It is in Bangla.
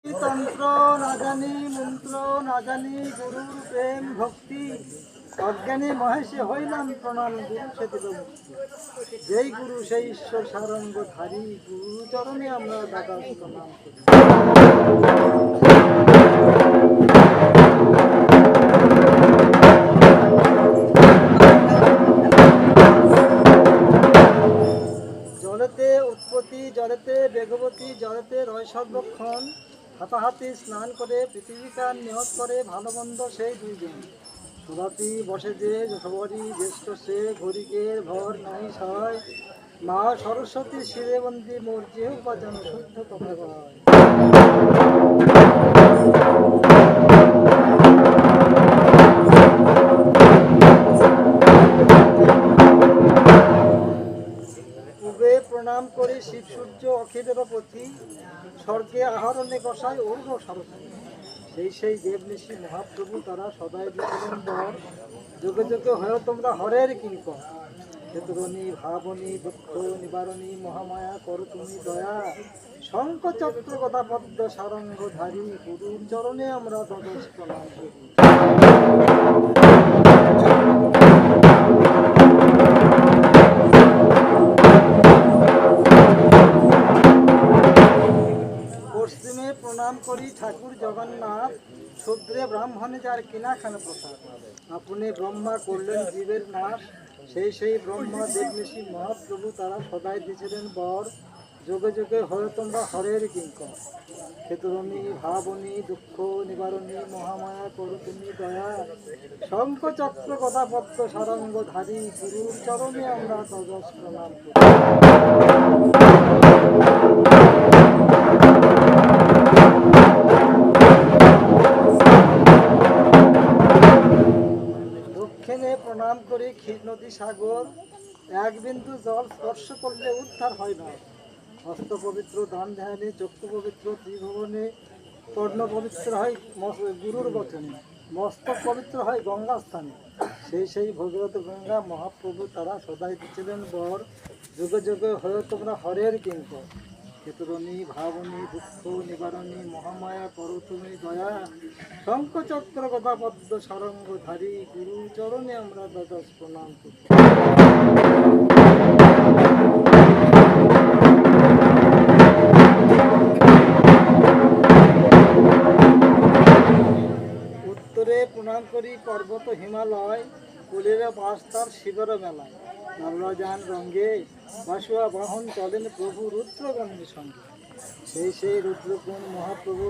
তন্ত্র না জানি, মন্ত্র না জানি, গুরুর প্রেম ভক্তি অজ্ঞানী মহেশে হইলাম প্রণাম, গুরু সে দিল মুক্তি। যেই গুরু সেই ঈশ্বর সারঙ্গ ধারী, গুরু চরণে আমরা দাদা প্রণাম করি। জলেতে উৎপত্তি, জলেতে বেগবতী, জলেতে রয় সর্বক্ষণ, হাতাহাতি স্নান করে পৃথিবীকার নিহত করে ভালো মন্দ সেই দুইজন। সুরাতি বসে যে সবরই জ্যেষ্ঠ সে, ঘরিকের ভর নাই সয়, মা সরস্বতী শিরেবন্দি মোর যেহ যেন শুদ্ধ কথা কয়। পূবে প্রণাম করি শিব সূর্য অখিলের পথি, স্বর্গে আহরণে বসায় অর্ঘ সরস্বতী। সেই দেবঋষি মহাপ্রভু তারা সদাই দিচ্ছিলেন বর, যুগে যুগে হয়েও তোমরা হরের কিঙ্কর। হেতরণী ভাবনী দুঃখ নিবারণী মহামায়া করো তুমি দয়া, শঙ্খ চক্র গদা পদ্ম সারঙ্গ ধারী, গুরুর চরণে আমরা দ্বাদশ প্রণাম করি। পশ্চিমে প্রণাম করি ঠাকুর জগন্নাথ, শূদ্রে ব্রাহ্মণে যার কিনাখানা প্রসাদ। আপনি ব্রহ্মা করলেন জীবের নাশ, সেই ব্রহ্মা দেবঋষি মহাপ্রভু তারা সদাই দিয়েছিলেন বর, যুগে যুগে হয়ে তোমরা হরের কিঙ্কর। হেতরণী ভাবনী দুঃখ নিবারণী মহামায়া করো তুমি দয়া, শঙ্খ চক্র গদা পদ্ম সারঙ্গ ধারী, গুরুর চরণে আমরা দ্বাদশ প্রণাম করি। দক্ষিণে প্রণাম করি ক্ষীর নদী সাগর, এক বিন্দু জল স্পর্শ করলে উদ্ধার হয় না। হস্ত পবিত্র দান ধ্যানে, চক্ষু পবিত্র ত্রিভুবনে, কর্ণ পবিত্র হয় গুরুর বচনে, মস্তক পবিত্র হয় গঙ্গা স্থানে। সেই ভগবত গঙ্গা মহাপ্রভু তারা সদাই দিচ্ছিলেন বর, যুগে যুগে হয়ে তোমরা হরের কিঙ্কর। হেতরণী ভাবনী দুঃখ নিবারণী মহামায়া করো তুমি দয়া, শঙ্খ চক্র গদা পদ্ম সারঙ্গ ধারী, গুরু চরণে আমরা দ্বাদশ প্রণাম করি। উত্তরে প্রণাম করি পর্বত হিমালয়, কুলের বাস তার শিবের মেলায়। আমরা যান রঙ্গে বাসুয়া বাহন চলেন প্রভু রুদ্রগণের সঙ্গে। সেই রুদ্রগুণ মহাপ্রভু